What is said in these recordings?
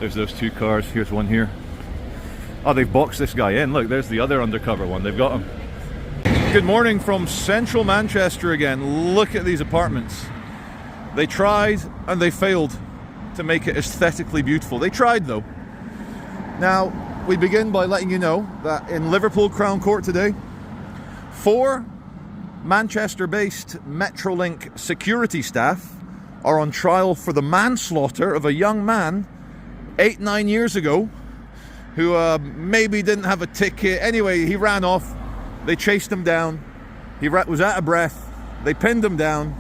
There's those two cars. Here's one here. Oh, they've boxed this guy in. Look, there's the other undercover one. They've got him. Good morning from central Manchester again. Look at these apartments. They tried and they failed to make it aesthetically beautiful. They tried though. Now, we begin by letting you know that in Liverpool Crown Court today, 4 Manchester-based Metrolink security staff are on trial for the manslaughter of a young man 8-9 years ago who maybe didn't have a ticket. Anyway, he ran off. They chased him down. He was out of breath. They pinned him down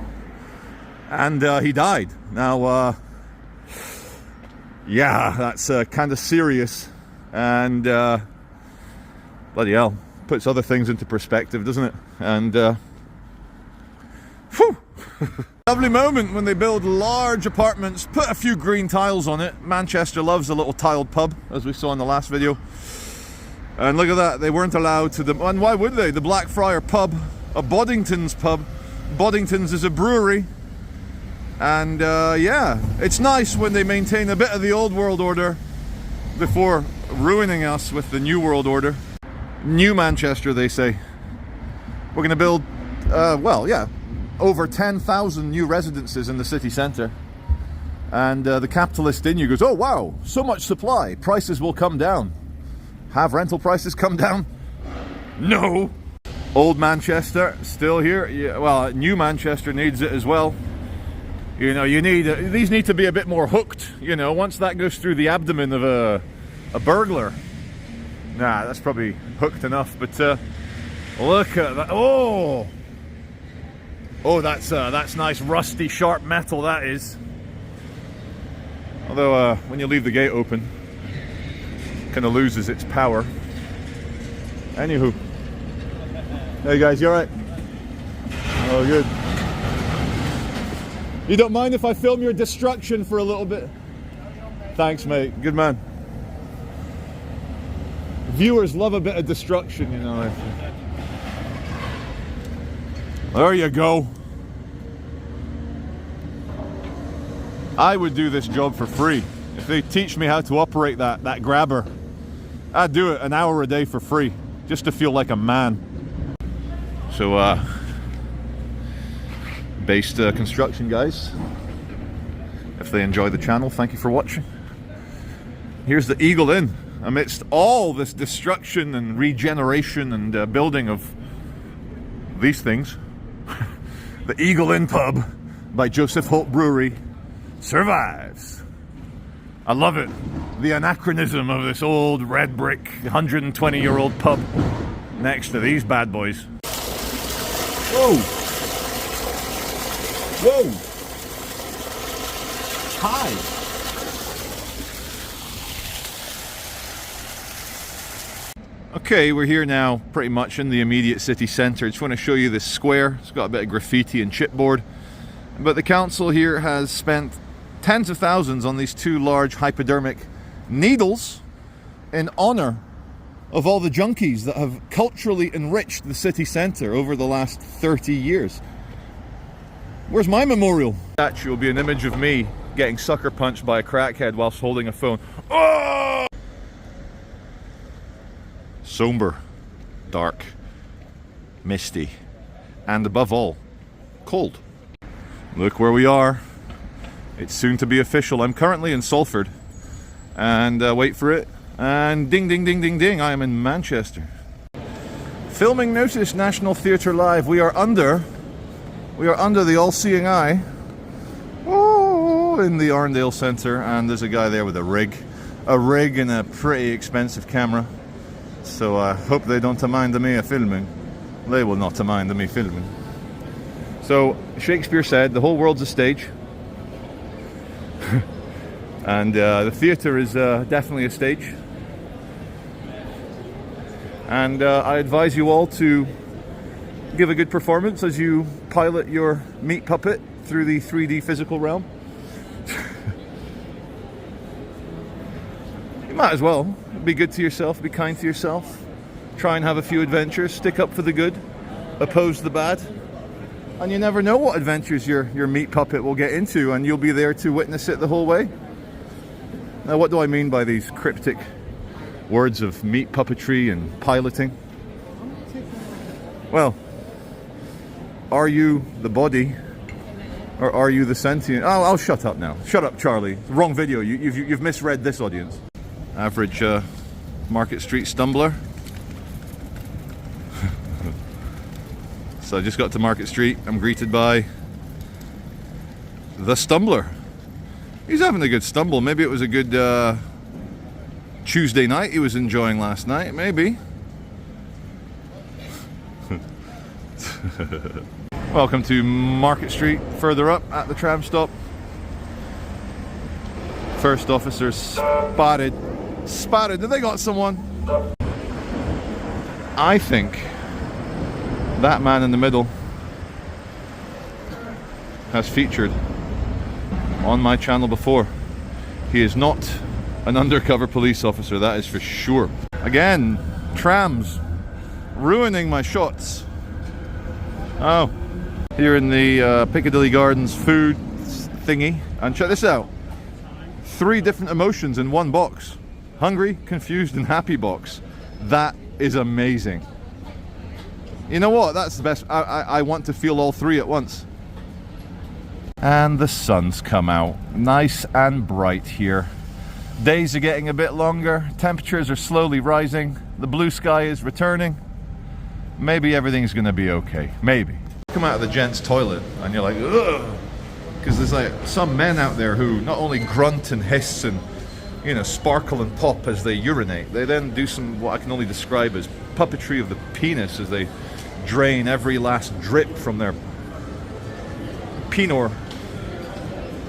and he died. Now, yeah, that's kind of serious, and bloody hell, puts other things into perspective, doesn't it? And whew. Lovely moment when they build large apartments, put a few green tiles on it. Manchester loves a little tiled pub, as we saw in the last video. And look at that, they weren't allowed to them. And why would they? The Blackfriar pub, a Boddington's pub. Boddington's is a brewery. And yeah, it's nice when they maintain a bit of the old world order before ruining us with the new world order. New Manchester, they say. We're going to build, well, yeah, over 10,000 new residences in the city centre. And the capitalist in you goes, oh wow, so much supply, prices will come down. Have rental prices come down? No. Old Manchester, still here. Yeah, well, New Manchester needs it as well. You know, you need, these need to be a bit more hooked, you know, once that goes through the abdomen of a burglar. Nah, that's probably hooked enough, but look at that. Oh! Oh, that's nice rusty sharp metal, that is. Although, when you leave the gate open, it kind of loses its power. Anywho. Hey guys, you alright? Oh, good. You don't mind if I film your destruction for a little bit? Thanks, mate. Good man. Viewers love a bit of destruction, you know. There you go. I would do this job for free. If they teach me how to operate that grabber, I'd do it an hour a day for free, just to feel like a man. So, based construction guys, if they enjoy the channel, thank you for watching. Here's the Eagle Inn amidst all this destruction and regeneration and building of these things. The Eagle Inn pub by Joseph Holt Brewery survives. I love it, the anachronism of this old red brick 120-year-old pub next to these bad boys. Whoa! Whoa! Hi! Okay, we're here now pretty much in the immediate city centre. Just want to show you this square. It's got a bit of graffiti and chipboard. But the council here has spent tens of thousands on these 2 large hypodermic needles in honour of all the junkies that have culturally enriched the city centre over the last 30 years. Where's my memorial? Statue will be an image of me getting sucker punched by a crackhead whilst holding a phone. Oh! Somber, dark, misty, and above all, cold. Look where we are. It's soon to be official. I'm currently in Salford, and wait for it, and ding ding ding ding ding, I am in Manchester. Filming notice, National Theatre Live. We are under the all-seeing eye, oh, in the Arndale Centre, and there's a guy there with a rig and a pretty expensive camera. So I hope they don't mind me filming. They will not mind me filming. So Shakespeare said, the whole world's a stage. And the theatre is definitely a stage. And I advise you all to give a good performance as you pilot your meat puppet through the 3D physical realm. You might as well. Be good to yourself, be kind to yourself. Try and have a few adventures, stick up for the good, oppose the bad. And you never know what adventures your meat puppet will get into, and you'll be there to witness it the whole way. Now, what do I mean by these cryptic words of meat puppetry and piloting? Well, are you the body, or are you the sentient? Oh, I'll shut up now. Shut up, Charlie. Wrong video. You've misread this audience. Average Market Street stumbler. So I just got to Market Street. I'm greeted by the stumbler. He's having a good stumble. Maybe it was a good Tuesday night he was enjoying last night. Maybe. Welcome to Market Street, further up at the tram stop. First officer spotted. Have they got someone? I think that man in the middle has featured on my channel before. He is not an undercover police officer, that is for sure. Again, trams ruining my shots. Oh, here in the Piccadilly Gardens food thingy, and check this out. 3 different emotions in one box. Hungry, confused, and happy box. That is amazing. You know what? That's the best. I want to feel all 3 at once. And the sun's come out. Nice and bright here. Days are getting a bit longer. Temperatures are slowly rising. The blue sky is returning. Maybe everything's going to be okay. Maybe. Come out of the gents' toilet and you're like, ugh. Because there's like some men out there who not only grunt and hiss and, you know, sparkle and pop as they urinate. They then do some, what I can only describe as puppetry of the penis as they drain every last drip from their penor.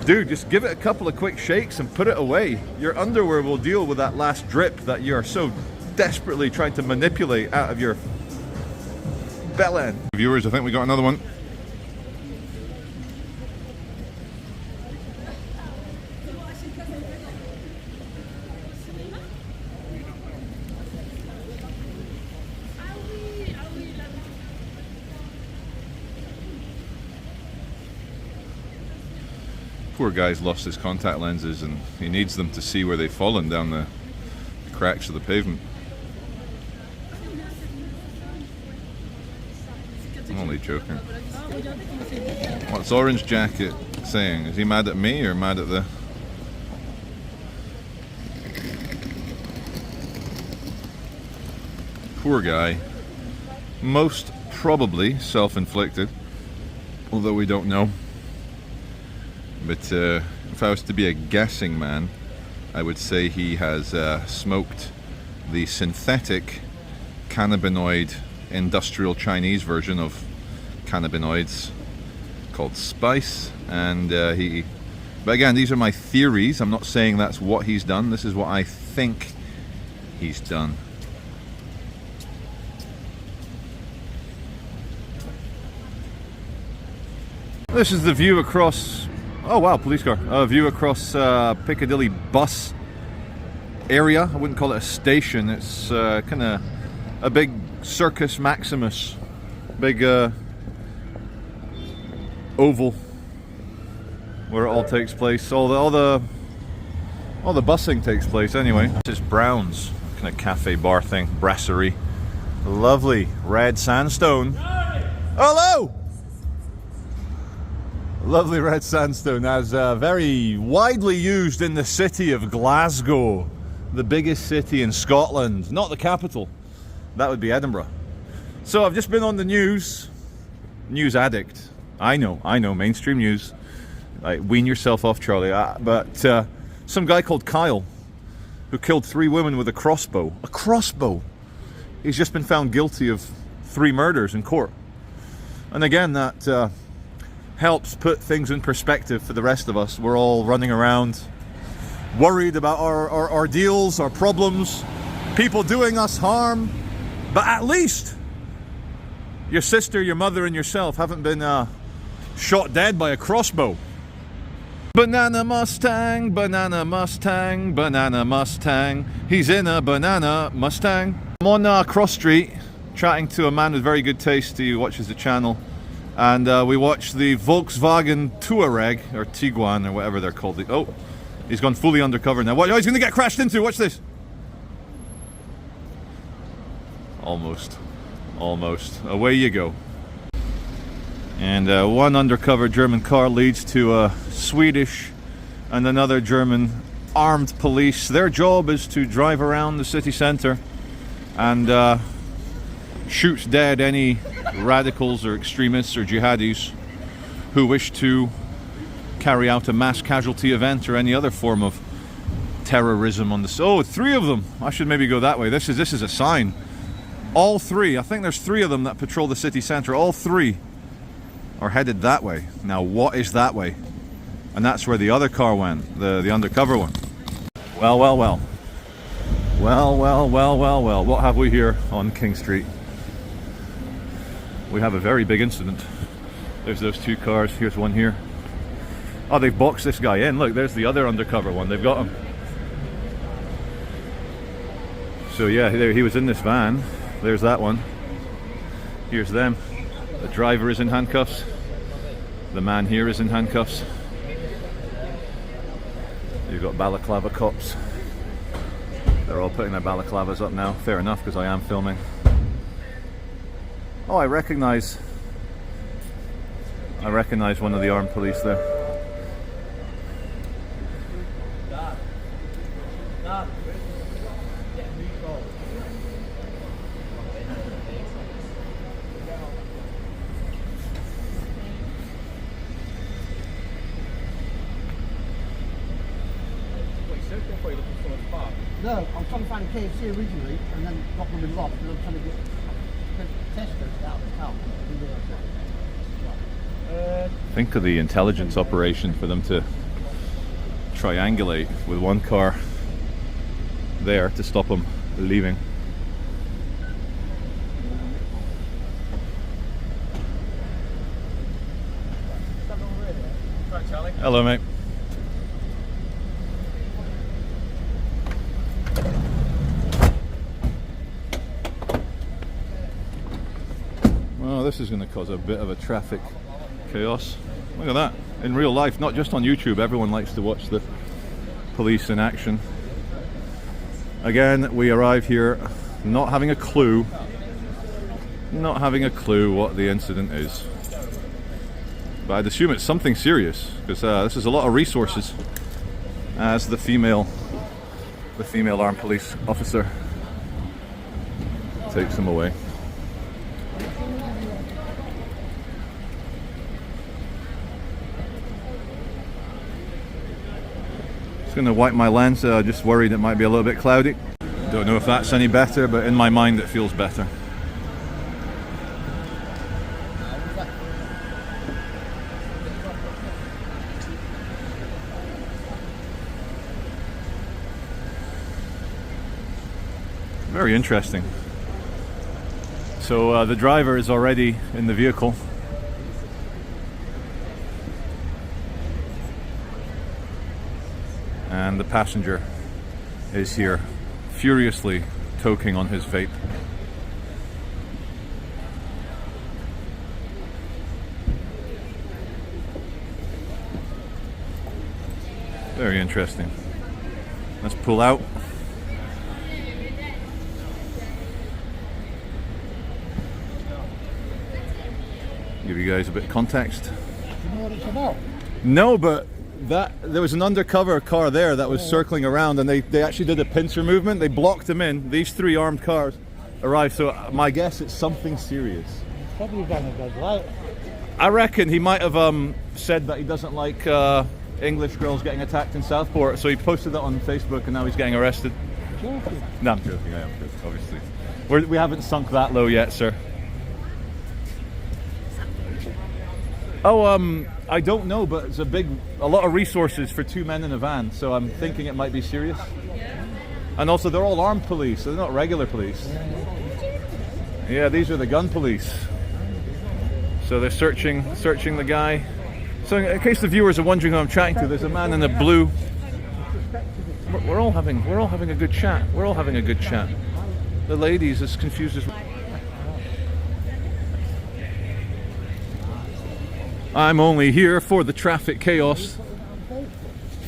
Dude, just give it a couple of quick shakes and put it away. Your underwear will deal with that last drip that you are so desperately trying to manipulate out of your bell end. Viewers, I think we got another one. Poor guy's lost his contact lenses and he needs them to see where they've fallen down the cracks of the pavement. I'm only joking. What's Orange Jacket saying? Is he mad at me or mad at the... Poor guy. Most probably self-inflicted, although we don't know. But if I was to be a guessing man, I would say he has smoked the synthetic cannabinoid industrial Chinese version of cannabinoids called spice, and but again, these are my theories. I'm not saying that's what he's done. This is what I think he's done. This is the view across, oh wow, police car. View across Piccadilly bus area. I wouldn't call it a station. It's kind of a big Circus Maximus, big oval where it all takes place. All the busing takes place anyway. This is Brown's kind of cafe bar thing, brasserie. Lovely red sandstone. Hello. Lovely red sandstone, as very widely used in the city of Glasgow, the biggest city in Scotland, not the capital. That would be Edinburgh. So I've just been on the news addict. I know, mainstream news. Like, wean yourself off, Charlie. But some guy called Kyle, who killed 3 women with a crossbow. A crossbow! He's just been found guilty of 3 murders in court. And again, that helps put things in perspective for the rest of us. We're all running around worried about our ordeals, our problems, people doing us harm. But at least your sister, your mother, and yourself haven't been shot dead by a crossbow. Banana Mustang, banana Mustang, banana Mustang. He's in a banana Mustang. I'm on Cross Street chatting to a man with very good taste who watches the channel. And we watched the Volkswagen Touareg, or Tiguan, or whatever they're called. Oh, He's gone fully undercover now. What? Oh, he's going to get crashed into. Watch this. Almost. Almost. Away you go. And one undercover German car leads to a Swedish and another German armed police. Their job is to drive around the city centre and shoot dead any radicals or extremists or jihadis who wish to carry out a mass casualty event or any other form of terrorism on the... Oh, 3 of them! I should maybe go that way. This is a sign. All 3, I think there's 3 of them that patrol the city centre. All 3 are headed that way. Now, what is that way? And that's where the other car went, the undercover one. Well, well, well. Well, well, well, well, well. What have we here on King Street? We have a very big incident. There's those 2 cars. Here's one here. Oh, they've boxed this guy in. Look, there's the other undercover one. They've got him. So yeah, there he was in this van. There's that one. Here's them. The driver is in handcuffs. The man here is in handcuffs. You've got balaclava cops. They're all putting their balaclavas up now. Fair enough, because I am filming. Oh, I recognize one of the armed police there. No, I was trying to find a KFC originally and then got them in lost and I'm trying to get testers out of the town. Think of the intelligence operation for them to triangulate with one car there to stop them leaving. Hello, mate. Well, this is going to cause a bit of a traffic chaos. Look at that. In real life, not just on YouTube, everyone likes to watch the police in action. Again, we arrive here not having a clue what the incident is. But I'd assume it's something serious, because this is a lot of resources, as the female armed police officer takes them away. Going to wipe my lens, just worried it might be a little bit cloudy. Don't know if that's any better, but in my mind it feels better. Very interesting. So the driver is already in the vehicle. And the passenger is here, furiously toking on his vape. Very interesting. Let's pull out. Give you guys a bit of context. Do you know what it's about? No, but there was an undercover car there that was circling around, and they actually did a pincer movement. They blocked him in. These 3 armed cars arrived, so my guess it's something serious. Probably down a red light. I reckon he might have said that he doesn't like English girls getting attacked in Southport, so he posted that on Facebook and now he's getting arrested. Joking. No, I'm joking, I am joking, obviously. We haven't sunk that low yet, sir. Oh, I don't know, but it's a lot of resources for 2 men in a van, so I'm thinking it might be serious. And also, they're all armed police, so they're not regular police. Yeah, these are the gun police. So they're searching the guy. So in case the viewers are wondering who I'm chatting to, there's a man in a blue. We're all having a good chat. We're all having a good chat. The lady's as confused as. I'm only here for the traffic chaos.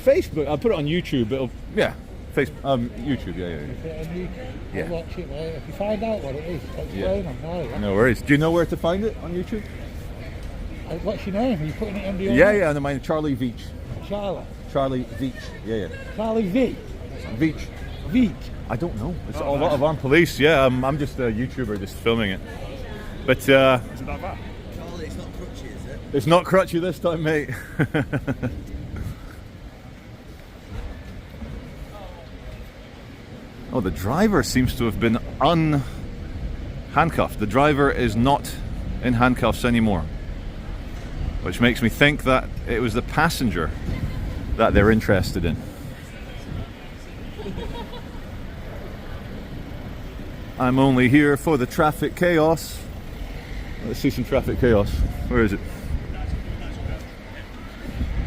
Facebook. I'll put it on YouTube. It'll, yeah. Facebook. YouTube. Yeah. If it on YouTube, Yeah. I'll watch it later. If you find out what it is, explain them. Yeah. No worries. Do you know where to find it on YouTube? What's your name? Are you putting it under your Yeah, name? yeah. And mine, Charlie Veitch. Charlie Veitch. Yeah. V. Veitch. Veitch. I don't know. It's a lot of armed police. Yeah, I'm just a YouTuber, just filming it. But Is it that bad? Charlie, it's not crutchy, is it? it's not crutchy this time, mate. Oh, the driver seems to have been unhandcuffed. The driver is not in handcuffs anymore, which makes me think that it was the passenger that they're interested in. I'm only here for the traffic chaos. Let's see some traffic chaos. Where is it?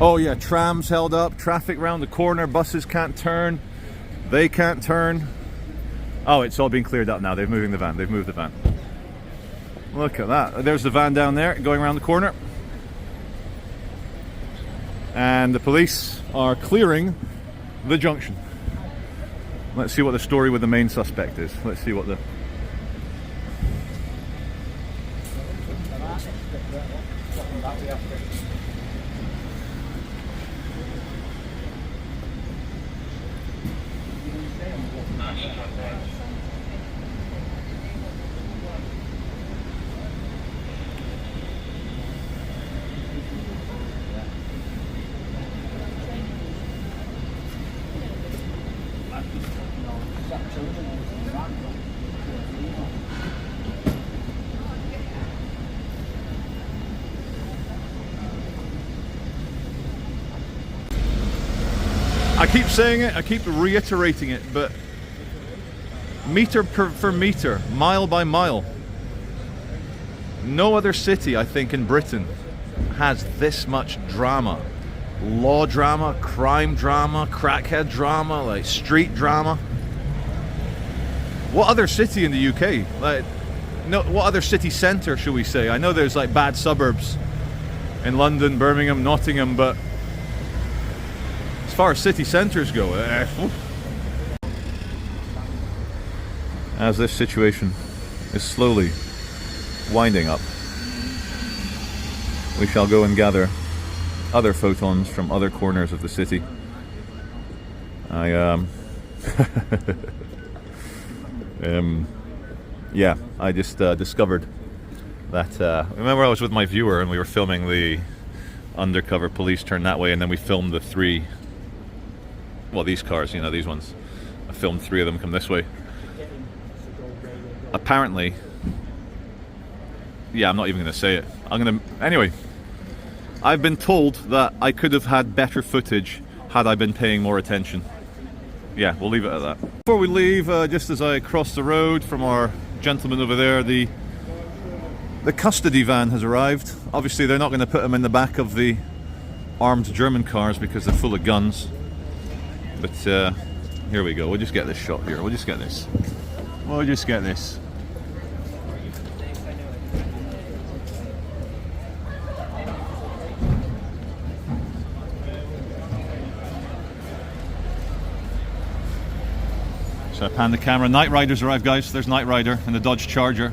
Oh yeah, trams held up, traffic round the corner, buses can't turn, they can't turn. Oh, it's all been cleared up now. They've moved the van. Look at that. There's the van down there going around the corner. And the police are clearing the junction. Let's see what the story with the main suspect is. Let's see what the... I keep saying it, I keep reiterating it, but meter for meter, mile by mile, no other city, I think, in Britain has this much drama. Law drama, crime drama, crackhead drama, like street drama. What other city in the UK? Like, no, what other city centre should we say? I know there's like bad suburbs in London, Birmingham, Nottingham, but as far as city centres go, as this situation is slowly winding up, we shall go and gather other photons from other corners of the city. Yeah, I just discovered that, remember I was with my viewer and we were filming the undercover police turn that way, and then we filmed the three, well, these cars, you know, these ones. I filmed three of them come this way. Apparently, yeah, I'm not even going to say it. Anyway, I've been told that I could have had better footage had I been paying more attention. Yeah, we'll leave it at that. Before we leave, just as I cross the road from our gentleman over there, the custody van has arrived. Obviously, they're not going to put them in the back of the armed German cars because they're full of guns. But here we go. We'll just get this shot here. We'll just get this. So I pan the camera. Knight Rider's arrived, guys. There's Knight Rider and the Dodge Charger.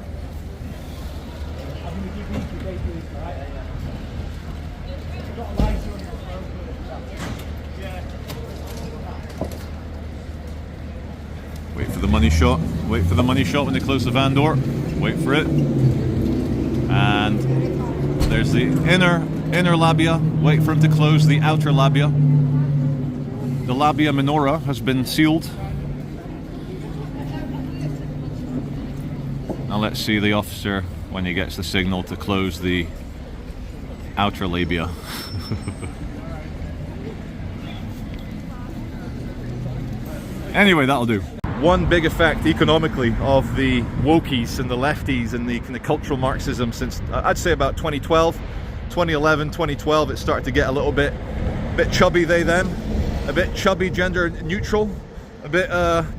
Wait for the money shot. Wait for the money shot when they close the van door. Wait for it. And there's the inner labia. Wait for him to close the outer labia. The labia minora has been sealed. Now let's see the officer when he gets the signal to close the outer labia. Anyway, that'll do. One big effect economically of the wokies and the lefties and the kind of cultural Marxism since, I'd say, about 2012, 2011, 2012, it started to get a little bit chubby, they them, a bit chubby, gender neutral, a bit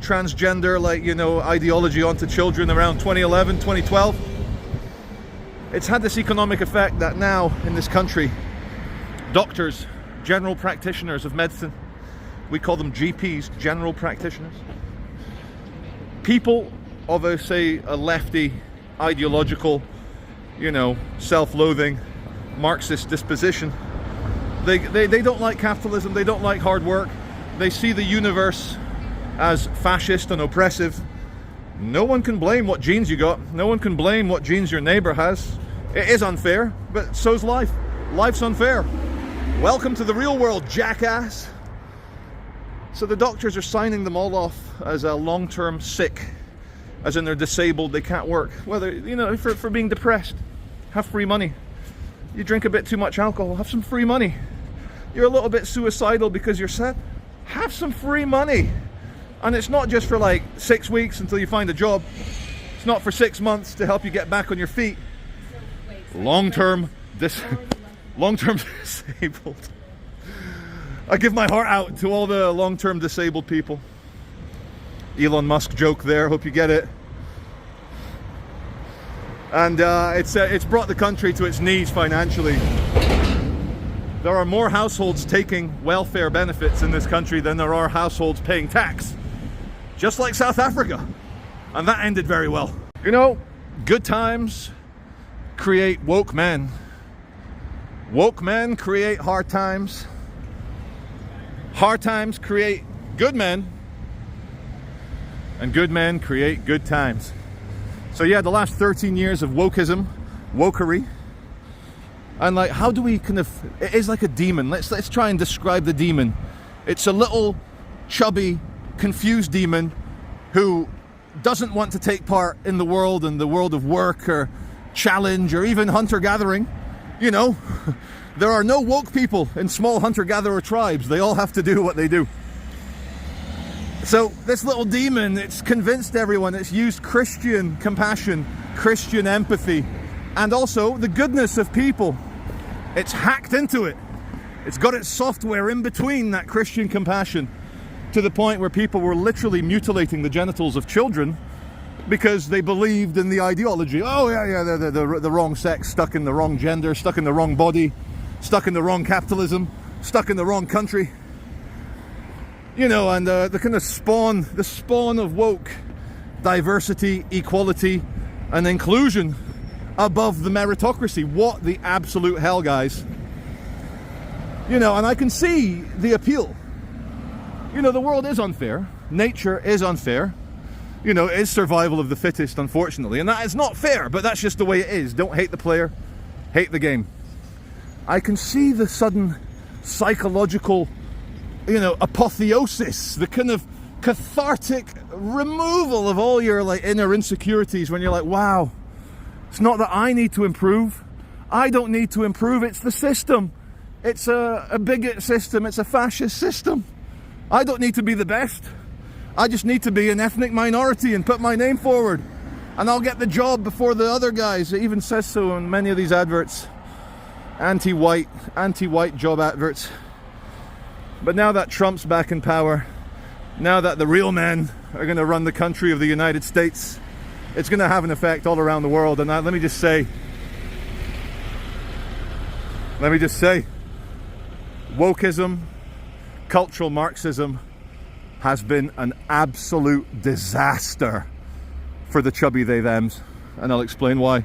transgender, like, you know, ideology onto children around 2011, 2012. It's had this economic effect that now in this country, doctors, general practitioners of medicine, We call them GPs, general practitioners. People of a, say, a lefty, ideological, you know, self-loathing, Marxist disposition. They don't like capitalism, they don't like hard work. They see the universe as fascist and oppressive. No one can blame what genes you got. No one can blame what genes your neighbor has. It is unfair, but so's life. Life's unfair. Welcome to the real world, jackass. So the doctors are signing them all off as a long-term sick, as in they're disabled, they can't work. Whether, you know, for being depressed, have free money. You drink a bit too much alcohol, have some free money. You're a little bit suicidal because you're sad, have some free money. And it's not just for like 6 weeks until you find a job. It's not for 6 months to help you get back on your feet. Long-term disabled. I give my heart out to all the long-term disabled people. Elon Musk joke there, hope you get it. And it's brought the country to its knees financially. There are more households taking welfare benefits in this country than there are households paying tax. Just like South Africa. And that ended very well. You know, good times create woke men. Woke men create hard times. Hard times create good men. And good men create good times. So yeah, the last 13 years of wokeism, wokery. And like, how do we kind of, it is like a demon. Let's try and describe the demon. It's a little chubby, confused demon who doesn't want to take part in the world and the world of work or challenge or even hunter-gathering. You know, there are no woke people in small hunter-gatherer tribes. They all have to do what they do. So this little demon, it's convinced everyone, it's used Christian compassion, Christian empathy, and also the goodness of people. It's hacked into it. It's got its software in between that Christian compassion, to the point where people were literally mutilating the genitals of children because they believed in the ideology. Oh yeah, they're the wrong sex, stuck in the wrong gender, stuck in the wrong body, stuck in the wrong capitalism, stuck in the wrong country. You know, and the kind of spawn of woke, diversity, equality, and inclusion above the meritocracy. What the absolute hell, guys. You know, and I can see the appeal. You know, the world is unfair. Nature is unfair. You know, it is survival of the fittest, unfortunately. And that is not fair, but that's just the way it is. Don't hate the player, hate the game. I can see the sudden psychological, you know, apotheosis, the kind of cathartic removal of all your like inner insecurities when you're like, wow, it's not that I need to improve. I don't need to improve. It's the system. It's a bigot system. It's a fascist system. I don't need to be the best. I just need to be an ethnic minority and put my name forward. And I'll get the job before the other guys. It even says so in many of these adverts. Anti-white job adverts. But now that Trump's back in power, now that the real men are going to run the country of the United States, it's going to have an effect all around the world. And let me just say, wokeism, cultural Marxism has been an absolute disaster for the chubby they thems, and I'll explain why.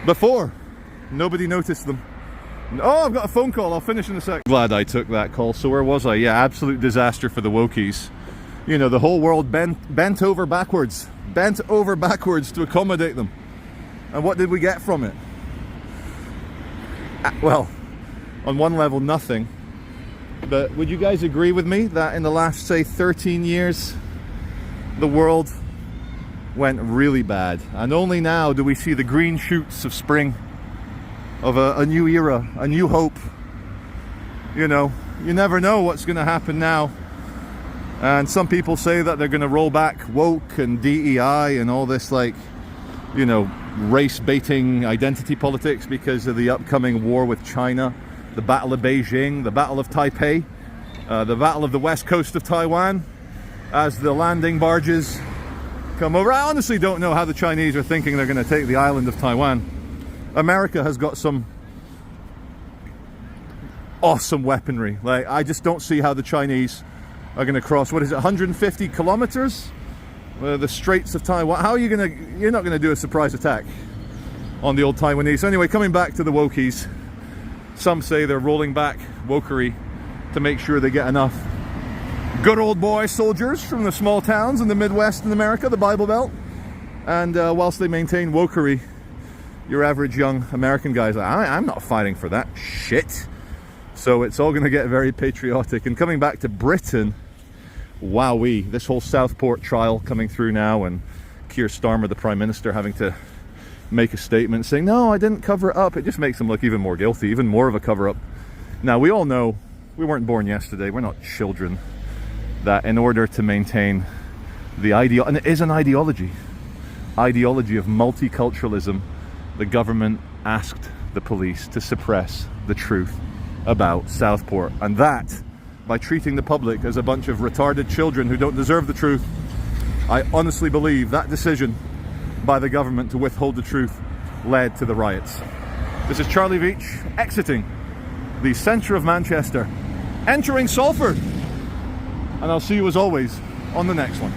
Before, nobody noticed them. Oh, I've got a phone call, I'll finish in a sec. Glad I took that call. So where was I? Yeah, absolute disaster for the wokies. You know, the whole world bent over backwards to accommodate them. And what did we get from it? Well, on one level, nothing. But would you guys agree with me that in the last, say, 13 years, the world went really bad? And only now do we see the green shoots of spring, of a new era, a new hope. You know, you never know what's going to happen now. And some people say that they're going to roll back woke and DEI and all this, like, you know, race-baiting identity politics because of the upcoming war with China. The Battle of Beijing, the Battle of Taipei, the Battle of the west coast of Taiwan, as the landing barges come over. I honestly don't know how the Chinese are thinking they're going to take the island of Taiwan. America has got some awesome weaponry. Like, I just don't see how the Chinese are going to cross, what is it, 150 kilometers? The Straits of Taiwan. How are you going to, you're not going to do a surprise attack on the old Taiwanese. So anyway, coming back to the wokies, some say they're rolling back wokery to make sure they get enough good old boy soldiers from the small towns in the Midwest in America, the Bible Belt. And whilst they maintain wokery, your average young American guy's like, I'm not fighting for that shit. So it's all going to get very patriotic. And coming back to Britain, wowee, this whole Southport trial coming through now, and Keir Starmer, the Prime Minister, having to make a statement saying, no, I didn't cover it up. It just makes him look even more guilty, even more of a cover-up. Now, we all know, we weren't born yesterday, we're not children, that in order to maintain the ideal, and it is an ideology of multiculturalism, the government asked the police to suppress the truth about Southport, and that by treating the public as a bunch of retarded children who don't deserve the truth. I honestly believe that decision by the government to withhold the truth led to the riots. This is Charlie Veitch exiting the centre of Manchester, entering Salford, and I'll see you as always on the next one.